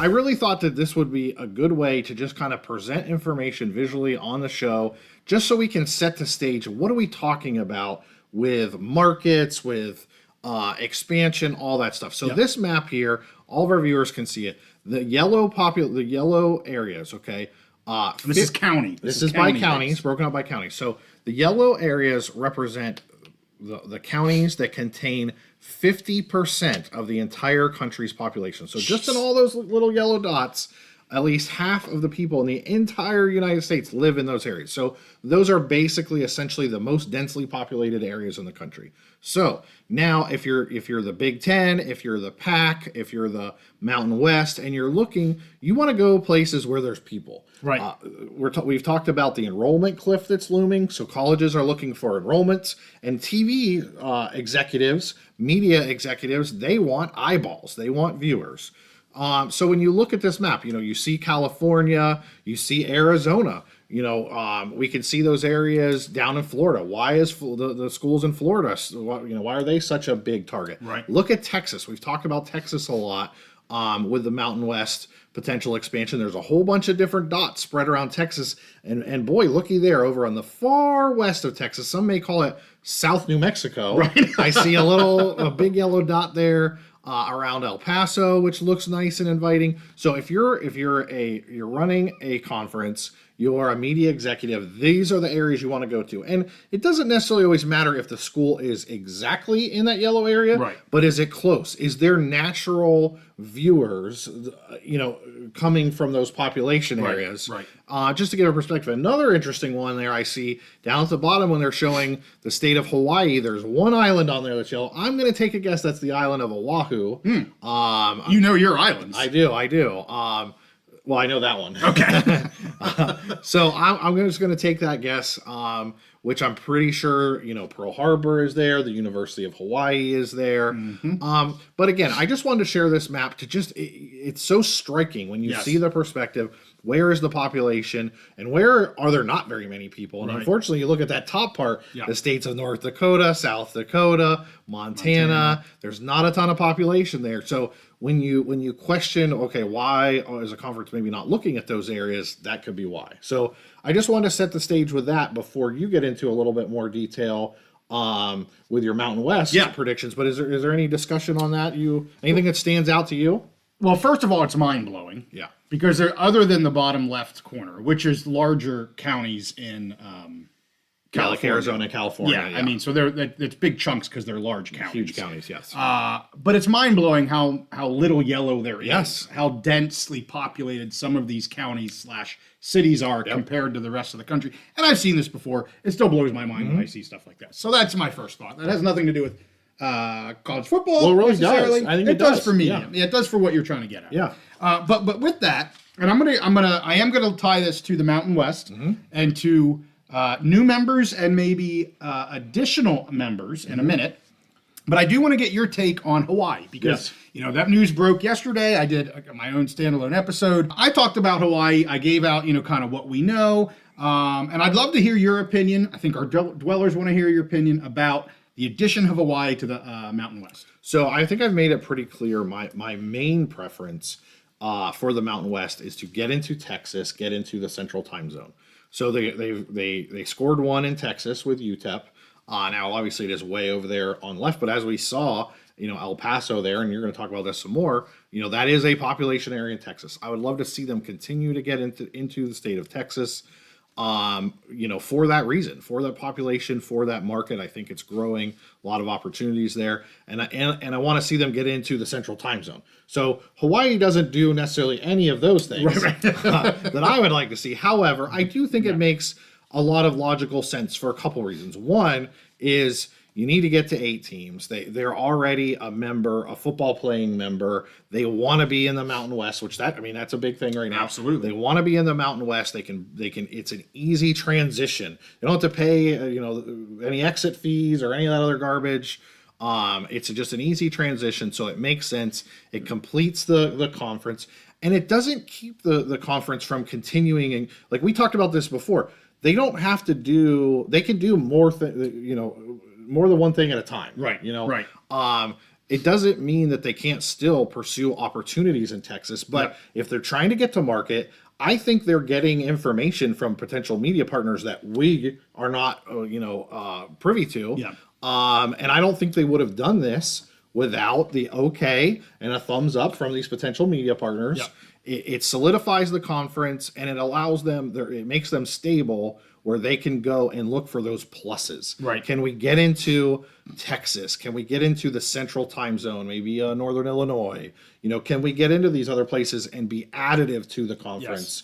I really thought that this would be a good way to just kind of present information visually on the show, just so we can set the stage. What are we talking about with markets, with expansion, all that stuff. So this map here, all of our viewers can see it. The yellow areas, okay? This is county. This is by county. It's broken up by county. So the yellow areas represent the counties that contain 50% of the entire country's population. So just in all those little yellow dots, at least half of the people in the entire United States live in those areas. So those are basically essentially the most densely populated areas in the country. So now if you're the Big Ten, if you're the PAC, if you're the Mountain West, and you're looking, you want to go places where there's people. Right. We've talked about the enrollment cliff that's looming. So colleges are looking for enrollments, and TV executives, media executives, they want eyeballs. They want viewers. So when you look at this map, you see California, you see Arizona, we can see those areas down in Florida. Why is the schools in Florida, why are they such a big target? Right. Look at Texas. We've talked about Texas a lot with the Mountain West potential expansion. There's a whole bunch of different dots spread around Texas. And boy, looky there over on the far west of Texas. Some may call it South New Mexico. Right. I see a big yellow dot there. Around El Paso, which looks nice and inviting. So if you're running a conference, you're a media executive, these are the areas you want to go to. And it doesn't necessarily always matter if the school is exactly in that yellow area, right, but is it close? Is there natural viewers, coming from those population areas? Right. Just to give a perspective. Another interesting one there I see down at the bottom when they're showing the state of Hawaii, there's one island on there that's yellow. I'm going to take a guess that's the island of Oahu. You know your islands. I do. Well, I know that one. Okay. So I'm just going to take that guess, which I'm pretty sure, Pearl Harbor is there. The University of Hawaii is there. Mm-hmm. But again, I just wanted to share this map to it's so striking when you see the perspective. Where is the population and where are there not very many people? And unfortunately, you look at that top part, the states of North Dakota, South Dakota, Montana, there's not a ton of population there. So when you question, okay, why is a conference maybe not looking at those areas, that could be why. So I just wanted to set the stage with that before you get into a little bit more detail with your Mountain West predictions. But is there any discussion on that? Anything that stands out to you? Well, first of all, it's mind-blowing. Yeah. Because other than the bottom left corner, which is larger counties in California. Like Arizona and California. Yeah, I mean, so it's big chunks because they're large counties. Huge counties, yes. But it's mind-blowing how little yellow there is. Yes. How densely populated some of these counties / cities are compared to the rest of the country. And I've seen this before. It still blows my mind when I see stuff like that. So that's my first thought. That has nothing to do with college football. Well, it really does. I think it does for me. Yeah. It does for what you're trying to get at. Yeah. But with that, and I am gonna tie this to the Mountain West and to new members and maybe additional members in a minute. But I do want to get your take on Hawaii because that news broke yesterday. I did my own standalone episode. I talked about Hawaii. I gave out kind of what we know, and I'd love to hear your opinion. I think our dwellers want to hear your opinion about the addition of Hawaii to the Mountain West. So I think I've made it pretty clear. My main preference for the Mountain West is to get into Texas, get into the Central Time Zone. So they scored one in Texas with UTEP. Now obviously it is way over there on left, but as we saw, El Paso there, and you're going to talk about this some more. That is a population area in Texas. I would love to see them continue to get into the state of Texas. For that reason, for that population, for that market. I think it's growing, a lot of opportunities there. And I want to see them get into the Central Time Zone. So Hawaii doesn't do necessarily any of those things that I would like to see. However, I do think it makes a lot of logical sense for a couple reasons. One is you need to get to 8 teams. They're already a member, a football playing member. They want to be in the Mountain West, that's a big thing right now. Absolutely. They want to be in the Mountain West. They can. It's an easy transition. You don't have to pay, any exit fees or any of that other garbage. It's just an easy transition, so it makes sense. It completes the conference, and it doesn't keep the conference from continuing. And like we talked about this before, they don't have to do. They can do more more than one thing at a time. Right. Right. it doesn't mean that they can't still pursue opportunities in Texas. But Yep. if they're trying to get to market, I think they're getting information from potential media partners that we are not, privy to. Yeah. And I don't think they would have done this without the okay and a thumbs up from these potential media partners. Yep. It solidifies the conference, and it allows them, it makes them stable where they can go and look for those pluses. Right. Can we get into Texas? Can we get into the central time zone, maybe Northern Illinois? Can we get into these other places and be additive to the conference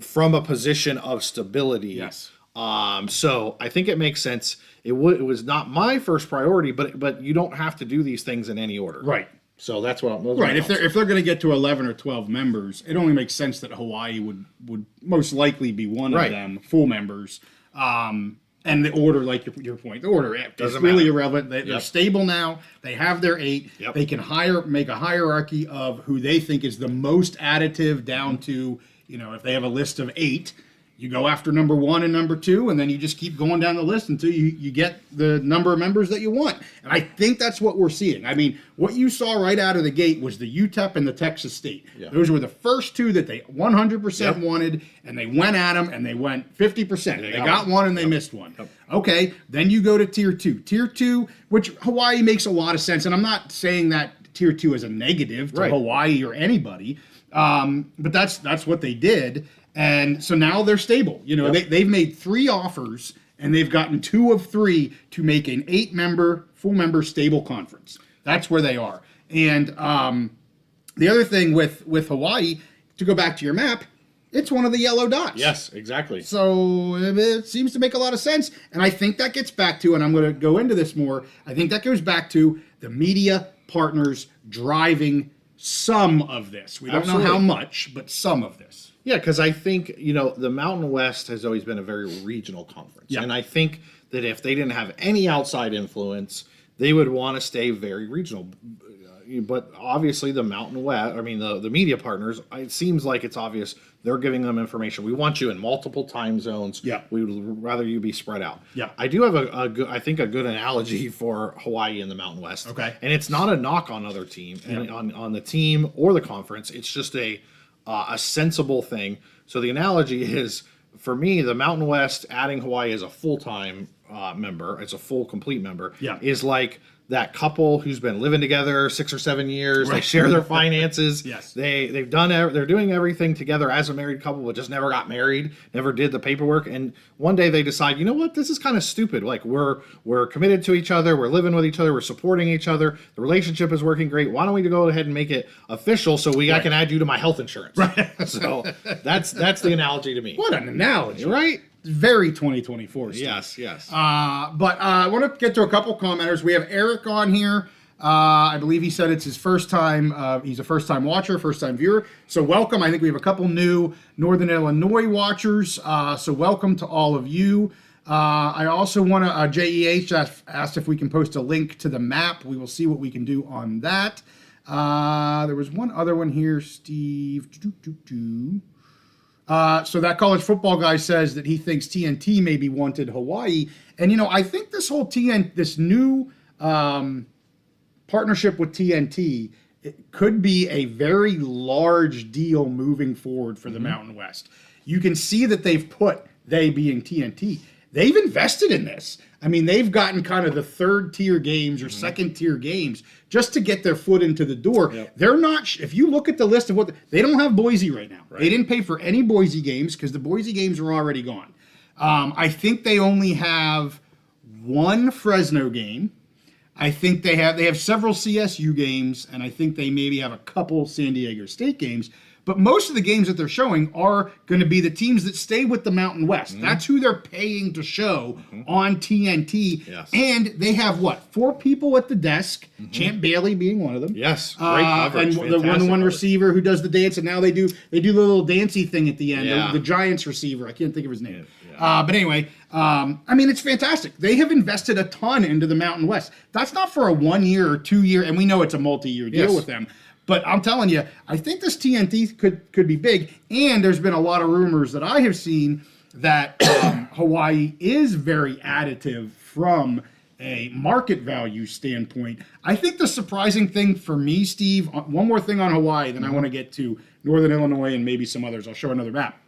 from a position of stability? Yes. So I think it makes sense. It was not my first priority, but you don't have to do these things in any order. Right. So that's what I'm Right. If they're going to get to 11 or 12 members, it only makes sense that Hawaii would most likely be one Right. of them, full members. And the order, like your point, the order is Doesn't really matter. irrelevant. They're Yep. stable now. They have their 8. Yep. They can make a hierarchy of who they think is the most additive down to, if they have a list of 8, you go after number 1 and number 2, and then you just keep going down the list until you get the number of members that you want. And I think that's what we're seeing. I mean, what you saw right out of the gate was the UTEP and the Texas State. Yeah. Those were the first 2 that they 100% Yep. wanted, and they went at them, and they went 50%. They got got one, and they missed one. Yep. Okay, then you go to Tier 2. Tier 2, which Hawaii makes a lot of sense, and I'm not saying that Tier 2 is a negative to Right. Hawaii or anybody, but that's what they did. And so now they're stable. They've made 3 offers, and they've gotten 2 of 3 to make an 8-member, full-member stable conference. That's where they are. And the other thing with Hawaii, to go back to your map, it's one of the yellow dots. Yes, exactly. So it seems to make a lot of sense. And I think that gets back to, and I'm going to go into this more, I think that goes back to the media partners driving some of this. We don't know how Absolutely. much, but some of this. Yeah, because I think, the Mountain West has always been a very regional conference. Yeah. And I think that if they didn't have any outside influence, they would want to stay very regional. But obviously the Mountain West, the media partners, it seems like it's obvious they're giving them information. We want you in multiple time zones. Yeah. We would rather you be spread out. Yeah. I do have a good analogy for Hawaii and the Mountain West. Okay. And it's not a knock on other team and on the team or the conference. It's just a sensible thing. So the analogy is, for me, the Mountain West adding Hawaii as a full-time member, as a full complete member, is like that couple who's been living together 6 or 7 years. They share their finances. Yes. They're doing everything together as a married couple, but just never got married, never did the paperwork. And one day they decide, you know what, this is kind of stupid. Like we're committed to each other, we're living with each other, we're supporting each other. The relationship is working great. Why don't we go ahead and make it official so I can add you to my health insurance? Right. So that's the analogy to me. What an analogy. Right? Very 2024. Steve. Yes. But I want to get to a couple commenters. We have Eric on here. I believe he said it's his first time. He's a first-time watcher, first-time viewer. So welcome. I think we have a couple new Northern Illinois watchers. So welcome to all of you. I also want to, JEH asked if we can post a link to the map. We will see what we can do on that. There was one other one here, Steve. So that college football guy says that he thinks TNT maybe wanted Hawaii. And, I think this whole this new partnership with TNT, it could be a very large deal moving forward for the Mountain West. You can see that they being TNT, they've invested in this. They've gotten kind of the third tier games or second tier games just to get their foot into the door. Yep. They're not, if you look at the list of they don't have Boise right now. Right. They didn't pay for any Boise games because the Boise games are already gone. I think they only have one Fresno game. I think they have several CSU games, and I think they maybe have a couple San Diego State games. But most of the games that they're showing are going to be the teams that stay with the Mountain West. That's who they're paying to show on TNT. Yes. And they have 4 people at the desk, Champ Bailey being one of them. Yes. Great coverage. And the one coverage. receiver who does the dance, and now they do the little dancey thing at the end. Yeah. The Giants receiver, I can't think of his name. Yeah. But anyway, it's fantastic. They have invested a ton into the Mountain West. That's not for a 1 year or 2 year, and we know it's a multi-year deal with them. But I'm telling you, I think this TNT could be big. And there's been a lot of rumors that I have seen that Hawaii is very additive from a market value standpoint. I think the surprising thing for me, Steve, one more thing on Hawaii, then I want to get to Northern Illinois and maybe some others. I'll show another map.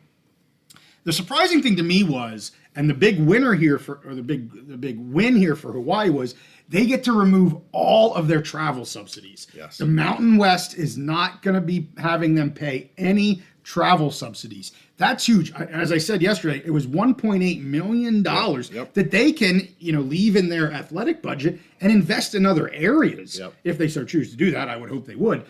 The surprising thing to me was, and the big winner here the big win here for Hawaii was they get to remove all of their travel subsidies. Yes. The Mountain West is not going to be having them pay any travel subsidies. That's huge. As I said yesterday, it was $1.8 million that they can, leave in their athletic budget and invest in other areas if they so choose to do that. I would hope they would.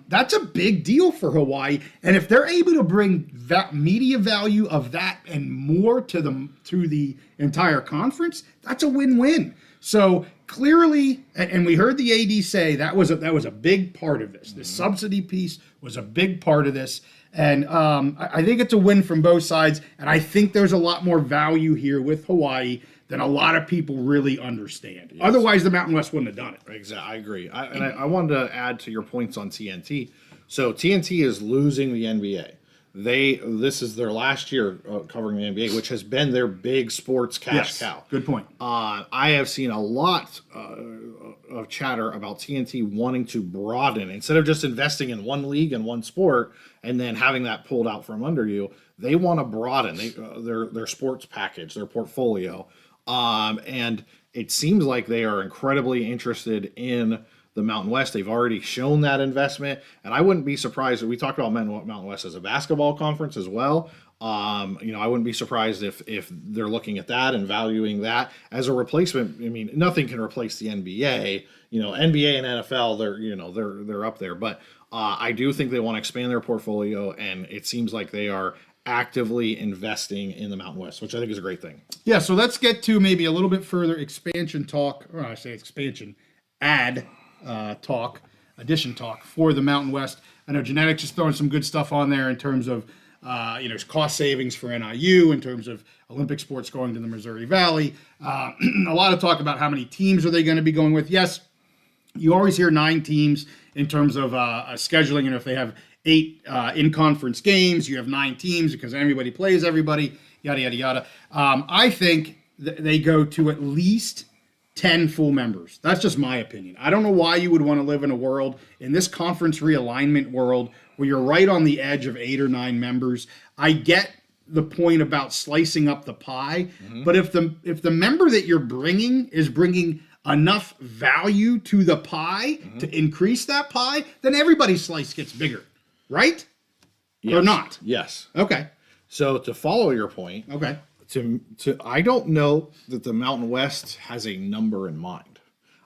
That's a big deal for Hawaii, and if they're able to bring that media value of that and more to the entire conference, that's a win-win. So clearly, and we heard the AD say that was a big part of this. The subsidy piece was a big part of this, and I think it's a win from both sides. And I think there's a lot more value here with Hawaii than a lot of people really understand. Yes. Otherwise, the Mountain West wouldn't have done it. Exactly, I agree. I wanted to add to your points on TNT. So TNT is losing the NBA. This is their last year covering the NBA, which has been their big sports cash cow. Good point. I have seen a lot of chatter about TNT wanting to broaden instead of just investing in one league and one sport and then having that pulled out from under you. They want to broaden their sports package, their portfolio, and it seems like they are incredibly interested in the Mountain West. They've already shown that investment, and I wouldn't be surprised if we talked about Mountain West as a basketball conference as well. I wouldn't be surprised if they're looking at that and valuing that as a replacement. I mean, nothing can replace the NBA. NBA and NFL, they're up there, but I do think they want to expand their portfolio, and it seems like they are actively investing in the Mountain West, which I think is a great thing. Yeah, so let's get to maybe a little bit further expansion talk, or I say expansion, addition talk for the Mountain West. I know Genetics is throwing some good stuff on there in terms of cost savings for NIU, in terms of Olympic sports going to the Missouri Valley. A lot of talk about how many teams are they going to be going with. Yes, you always hear 9 teams in terms of scheduling, and if they have 8 in-conference games, you have 9 teams because everybody plays everybody, yada, yada, yada. I think they go to at least 10 full members. That's just my opinion. I don't know why you would want to live in a world, in this conference realignment world, where you're right on the edge of 8 or 9 members. I get the point about slicing up the pie, but if the member that you're bringing is bringing enough value to the pie to increase that pie, then everybody's slice gets bigger, right? Yes. Or not? Yes. Okay. So to follow your point, Okay. I don't know that the Mountain West has a number in mind.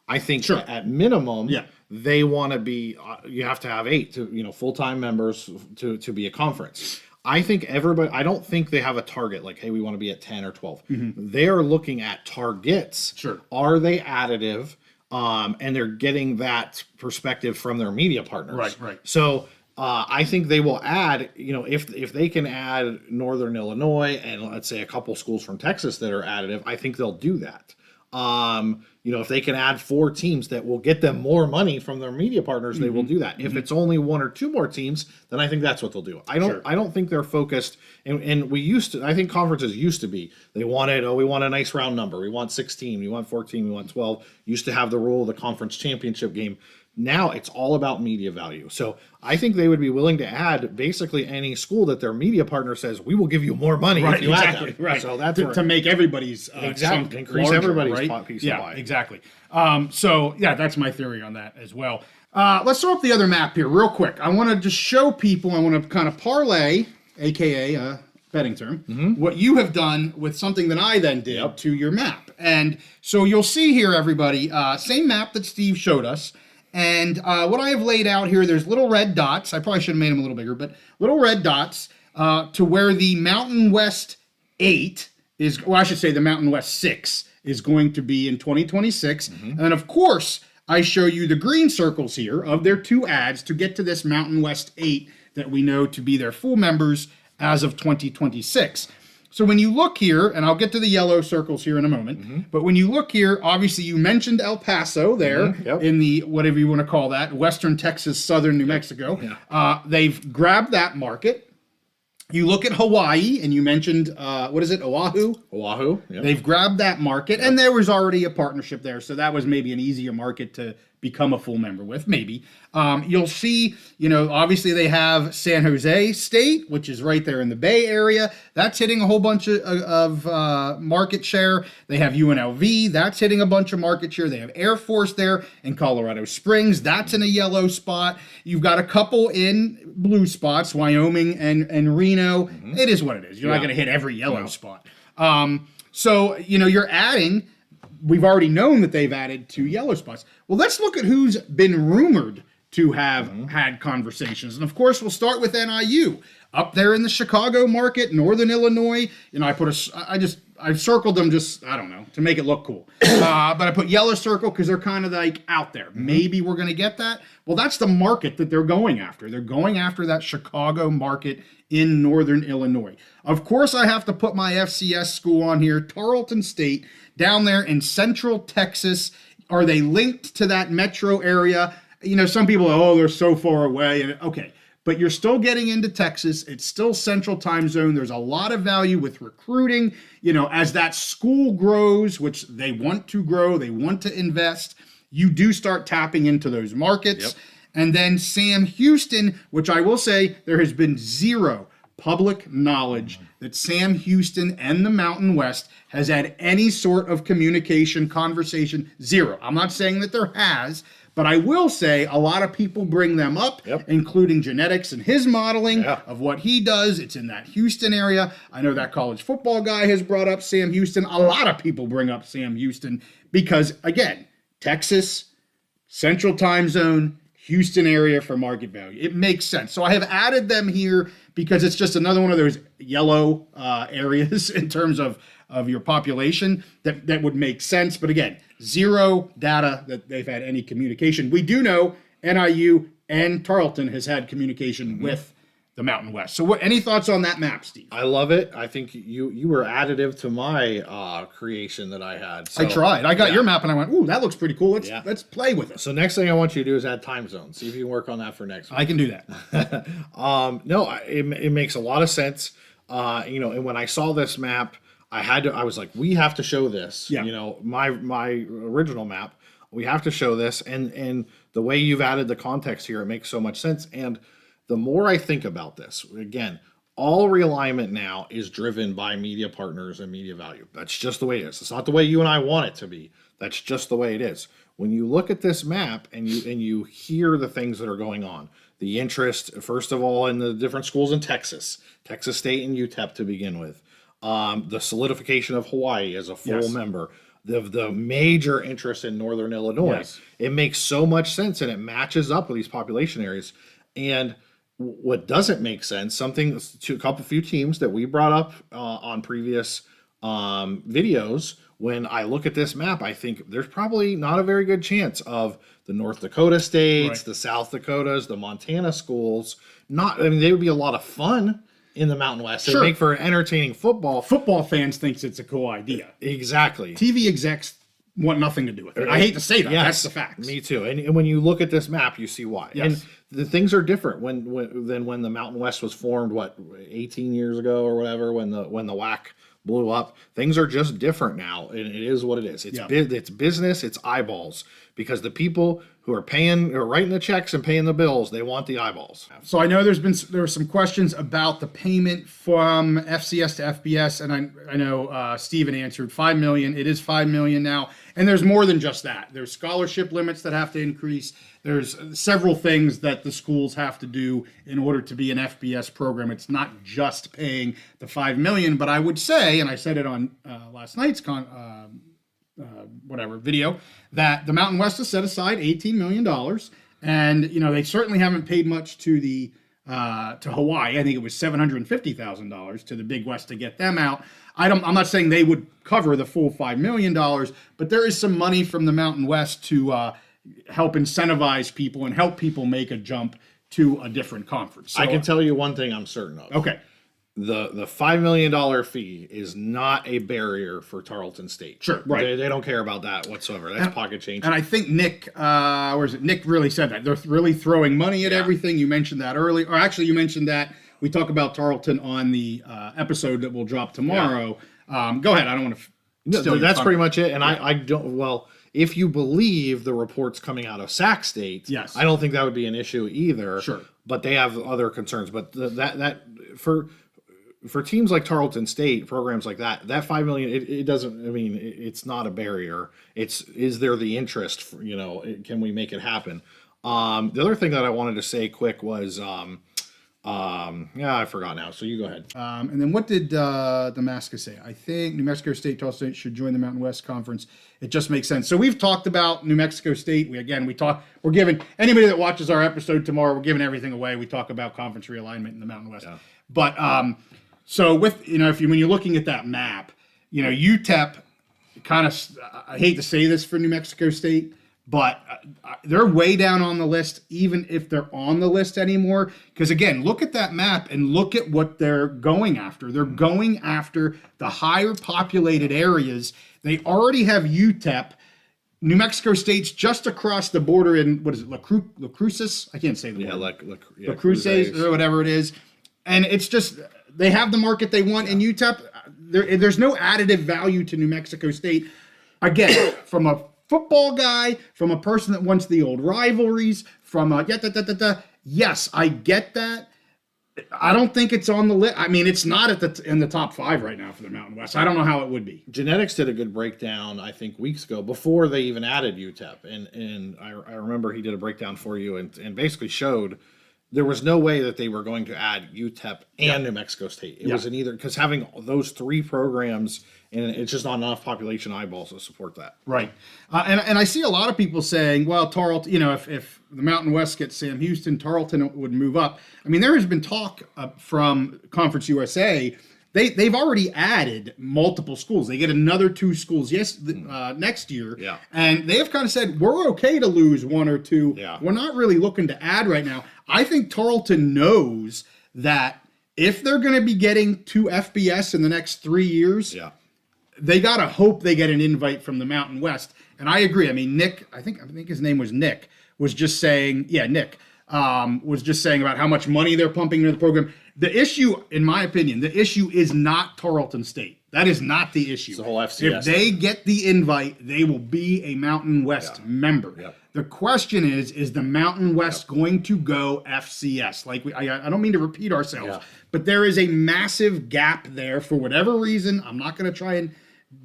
I think Sure. at minimum, they want to be. You have to have 8 full-time members to be a conference. I think everybody. I don't think they have a target like, hey, we want to be at 10 or 12. They're looking at targets. Sure. Are they additive? And they're getting that perspective from their media partners. Right. So. I think they will add, if they can add Northern Illinois and let's say a couple schools from Texas that are additive, I think they'll do that. If they can add 4 teams that will get them more money from their media partners, they will do that. If it's only 1 or 2 more teams, then I think that's what they'll do. I don't think they're focused. And I think conferences used to be, they wanted, we want a nice round number. We want 16, we want 14, we want 12. Used to have the rule of the conference championship game. Now it's all about media value. So I think they would be willing to add basically any school that their media partner says, we will give you more money if you add that. Right. So that's to make everybody's increase larger, everybody's right? piece of pie. Exactly. That's my theory on that as well. Let's throw up the other map here real quick. I want to just show people, I want to kind of parlay, aka betting term, what you have done with something that I then did to your map. And so you'll see here, everybody, same map that Steve showed us. And what I have laid out here, there's little red dots. I probably should have made them a little bigger, but little red dots to where the Mountain West 8 is, well, I should say the Mountain West 6 is going to be in 2026. And then, of course, I show you the green circles here of their 2 ads to get to this Mountain West 8 that we know to be their full members as of 2026. So when you look here, and I'll get to the yellow circles here in a moment, but when you look here, obviously you mentioned El Paso there in the, whatever you want to call that, Western Texas, Southern New Mexico. They've grabbed that market. You look at Hawaii, and you mentioned, what is it, Oahu? Oahu. Yep. They've grabbed that market, and there was already a partnership there, so that was maybe an easier market to become a full member with, maybe. You'll see, obviously they have San Jose State, which is right there in the Bay Area. That's hitting a whole bunch of market share. They have UNLV. That's hitting a bunch of market share. They have Air Force there in Colorado Springs. That's in a yellow spot. You've got a couple in blue spots, Wyoming and Reno. It is what it is. You're not going to hit every yellow spot. So, you're adding... We've already known that they've added 2 yellow spots. Well, let's look at who's been rumored to have had conversations. And of course, we'll start with NIU. Up there in the Chicago market, Northern Illinois, I circled them just, I don't know, to make it look cool. But I put yellow circle because they're kind of like out there. Maybe we're going to get that. Well, that's the market that they're going after. They're going after that Chicago market in Northern Illinois. Of course, I have to put my FCS school on here, Tarleton State, down there in Central Texas. Are they linked to that metro area? Some people, they're so far away. And okay, but you're still getting into Texas. It's still Central Time Zone. There's a lot of value with recruiting. As that school grows, which they want to grow, they want to invest, you do start tapping into those markets. Yep. And then Sam Houston, which I will say there has been zero public knowledge that Sam Houston and the Mountain West has had any sort of communication, conversation, zero. I'm not saying that there has, but I will say a lot of people bring them up, including genetics and his modeling of what he does. It's in that Houston area. I know that college football guy has brought up Sam Houston. A lot of people bring up Sam Houston because, again, Texas, Central Time Zone, Houston area for market value. It makes sense. So I have added them here because it's just another one of those yellow areas in terms of your population that would make sense. But again, zero data that they've had any communication. We do know NIU and Tarleton has had communication with the Mountain West. So any thoughts on that map, Steve? I love it. I think you were additive to my creation that I had. So, I tried. I got your map and I went, ooh, that looks pretty cool. Let's play with it. So next thing I want you to do is add time zones. See if you can work on that for next week. I can do that. No, it makes a lot of sense. And when I saw this map, I was like, we have to show this. Yeah. My original map, we have to show this. And the way you've added the context here, it makes so much sense. And the more I think about this, again, all realignment now is driven by media partners and media value. That's just the way it is. It's not the way you and I want it to be. That's just the way it is. When you look at this map and you hear the things that are going on, the interest, first of all, in the different schools in Texas State and UTEP to begin with, the solidification of Hawaii as a full member, the major interest in Northern Illinois, it makes so much sense and it matches up with these population areas. And what doesn't make sense, a few teams that we brought up on previous videos, when I look at this map, I think there's probably not a very good chance of the North Dakota states, the South Dakotas, the Montana schools. They would be a lot of fun in the Mountain West. It would make for entertaining football. Football fans thinks it's a cool idea. Exactly. TV execs want nothing to do with it. I hate to say that. That's the fact. Me too. And when you look at this map, you see why. Yes. And the things are different than when the Mountain West was formed, 18 years ago or whatever, when the WAC blew up. Things are just different now, and it is what it is. It's business, it's eyeballs, because the people who are writing the checks and paying the bills, they want the eyeballs. So I know there were some questions about the payment from FCS to FBS, and I know Steven answered $5 million. It is $5 million now, and there's more than just that. There's scholarship limits that have to increase. There's several things that the schools have to do in order to be an FBS program. It's not just paying the $5 million, but I would say, and I said it on last night's video, that the Mountain West has set aside $18 million, and they certainly haven't paid much to to Hawaii. I think it was $750,000 to the Big West to get them out. I'm not saying they would cover the full $5 million, but there is some money from the Mountain West to help incentivize people and help people make a jump to a different conference. So, I can tell you one thing I'm certain of. Okay. The $5 million fee is not a barrier for Tarleton State. Sure, right. They don't care about that whatsoever. That's pocket change. And I think Nick really said that. They're really throwing money at everything. You mentioned that earlier. Or actually, you mentioned that we talk about Tarleton on the episode that will drop tomorrow. Go ahead. I don't want to. No, that's pretty much it. And I don't. Well, if you believe the reports coming out of Sac State, yes, I don't think that would be an issue either. Sure, but they have other concerns. But that for teams like Tarleton State, programs like that $5 million, it doesn't. I mean, it's not a barrier. Is there the interest? Can we make it happen? The other thing that I wanted to say quick was, I forgot now. So you go ahead. And then what did Damascus say? I think New Mexico State, Tarleton State should join the Mountain West Conference. It just makes sense. So we've talked about New Mexico State. We're giving anybody that watches our episode tomorrow, we're giving everything away. We talk about conference realignment in the Mountain West. Yeah. But so with when you're looking at that map, UTEP kind of, I hate to say this for New Mexico State, but they're way down on the list, even if they're on the list anymore. Because again, look at that map and look at what they're going after. They're going after the higher populated areas. They already have UTEP. New Mexico State's just across the border in, what is it, La Cruces? I can't say the word. La Cruces or whatever it is. And it's just, they have the market they want in UTEP. There's no additive value to New Mexico State. Again, from a football guy, from a person that wants the old rivalries, from a yes, I get that. I don't think it's on the list. I mean, it's not in the top 5 right now for the Mountain West. I don't know how it would be. Genetics did a good breakdown, I think, weeks ago before they even added UTEP, and I remember he did a breakdown for you and basically showed there was no way that they were going to add UTEP and New Mexico State. It was in either, because having those 3 programs, and it's just not enough population eyeballs to support that. Right. And I see a lot of people saying, well, Tarleton, if the Mountain West gets Sam Houston, Tarleton would move up. I mean, there has been talk from Conference USA. They've already added multiple schools. They get another 2 schools next year. Yeah. And they have kind of said, we're okay to lose 1 or 2. Yeah. We're not really looking to add right now. I think Tarleton knows that if they're going to be getting to FBS in the next 3 years, they got to hope they get an invite from the Mountain West. And I agree. I mean, Nick, I think his name was Nick, was just saying, Nick, was just saying about how much money they're pumping into the program. The issue, in my opinion, is not Tarleton State. That is not the issue. It's the whole FCS. If they get the invite, they will be a Mountain West member. Yep. The question is the Mountain West going to go FCS? I don't mean to repeat ourselves, but there is a massive gap there for whatever reason. I'm not going to try and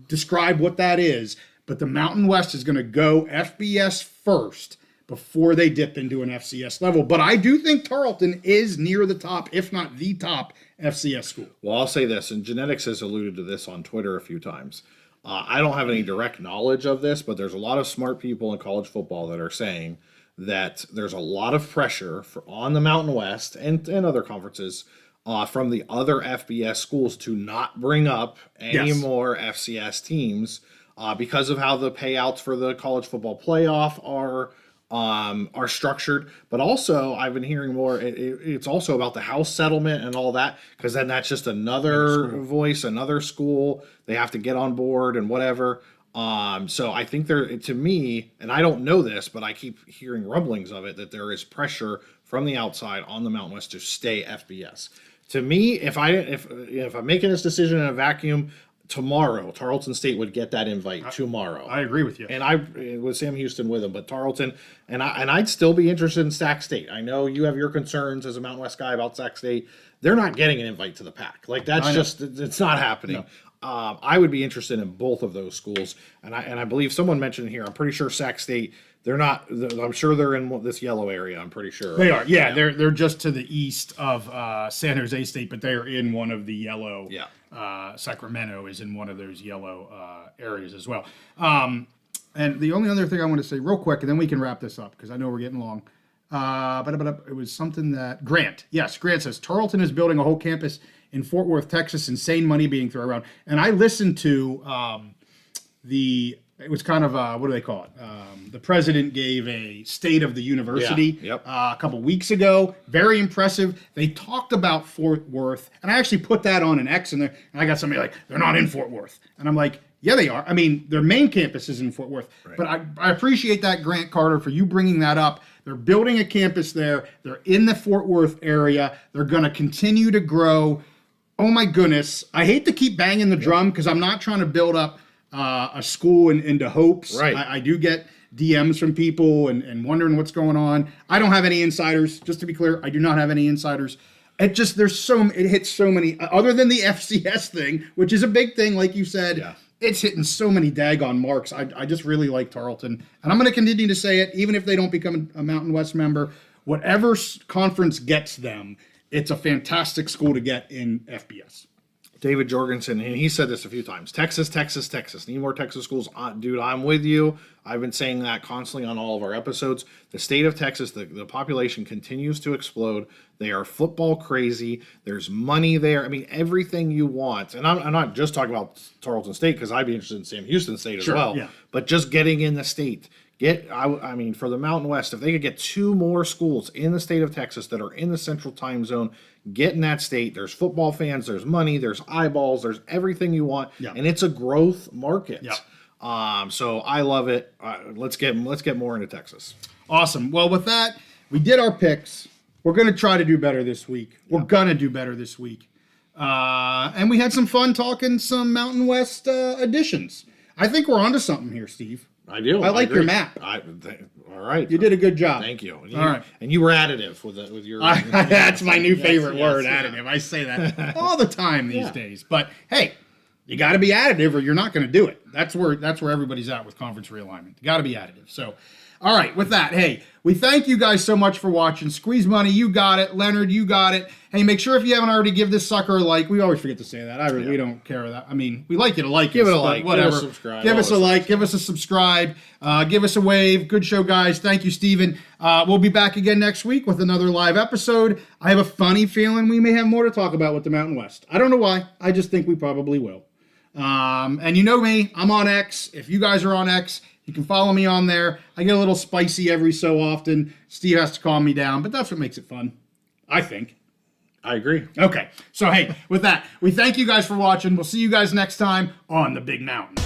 describe what that is, but the Mountain West is going to go FBS first before they dip into an FCS level. But I do think Tarleton is near the top, if not the top FCS school. Well, I'll say this, and Genetics has alluded to this on Twitter a few times. I don't have any direct knowledge of this, but there's a lot of smart people in college football that are saying that there's a lot of pressure on the Mountain West and other conferences from the other FBS schools to not bring up any more FCS teams because of how the payouts for the college football playoff are structured. But also, I've been hearing more, it's also about the House settlement and all that, because then that's just another voice, another school. They have to get on board and whatever. So I think to me, and I don't know this, but I keep hearing rumblings of it, that there is pressure from the outside on the Mountain West to stay FBS. To me, if I'm making this decision in a vacuum, tomorrow, Tarleton State would get that invite tomorrow. I agree with you. And with Sam Houston with him, but Tarleton, and I'd still be interested in Sac State. I know you have your concerns as a Mountain West guy about Sac State. They're not getting an invite to the pack. It's not happening. No. I would be interested in both of those schools, and I believe someone mentioned here. I'm pretty sure Sac State. They're not. I'm sure they're in this yellow area. I'm pretty sure they are. Yeah, they're just to the east of San Jose State, but they're in one of the yellow. Yeah. Sacramento is in one of those yellow areas as well. And the only other thing I want to say real quick, and then we can wrap this up because I know we're getting long. But it was something that Grant says Tarleton is building a whole campus in Fort Worth, Texas. Insane money being thrown around. And I listened to it was kind of what do they call it? The president gave a state of the university a couple weeks ago. Very impressive. They talked about Fort Worth, and I actually put that on an X in there. And I got somebody like, they're not in Fort Worth, and I'm like, yeah, they are. I mean, their main campus is in Fort Worth. Right. But I appreciate that, Grant Carter, for you bringing that up. They're building a campus there. They're in the Fort Worth area. They're going to continue to grow. Oh my goodness. I hate to keep banging the drum because I'm not trying to build up a school into hopes. Right. I do get DMs from people and wondering what's going on. I don't have any insiders. Just to be clear, I do not have any insiders. It hits so many, other than the FCS thing, which is a big thing, like you said. Yeah. It's hitting so many daggone marks. I just really like Tarleton. And I'm going to continue to say it, even if they don't become a Mountain West member. Whatever conference gets them, it's a fantastic school to get in FBS. David Jorgensen, and he said this a few times, Texas, Texas, Texas. Need more Texas schools. Dude, I'm with you. I've been saying that constantly on all of our episodes. The state of Texas, the population continues to explode. They are football crazy. There's money there. I mean, everything you want. And I'm not just talking about Tarleton State, because I'd be interested in Sam Houston State as well. Yeah. But just getting in the state. I mean, for the Mountain West, if they could get 2 more schools in the state of Texas that are in the central time zone, get in that state. There's football fans, there's money, there's eyeballs, there's everything you want, and it's a growth market. So I love it. Let's get more into Texas. Awesome. Well, with that, we did our picks. We're going to try to do better this week. We're going to do better this week. And we had some fun talking some Mountain West additions. I think we're onto something here, Steve. I do. I like agree. your map. All right. You did a good job. Thank you. And All right. And you were additive with your. That's my new favorite word, yeah. additive. I say that all the time these days. But hey, you got to be additive or you're not going to do it. That's where everybody's at with conference realignment. You got to be additive. So, all right, with that, hey, we thank you guys so much for watching. Squeeze Money, you got it. Leonard, you got it. Hey, make sure if you haven't already, give this sucker a like. We always forget to say that. We don't care that. I mean, we like you to like Give us, it a but like. whatever. Give us a subscribe. Give us a like. Give us a subscribe. Give us a wave. Good show, guys. Thank you, Steven. We'll be back again next week with another live episode. I have a funny feeling we may have more to talk about with the Mountain West. I don't know why. I just think we probably will. And you know me, I'm on X. If you guys are on X, you can follow me on there. I get a little spicy every so often. Steve has to calm me down, but that's what makes it fun, I think. I agree. Okay, so hey, with that, we thank you guys for watching. We'll see you guys next time on the Big Mountain.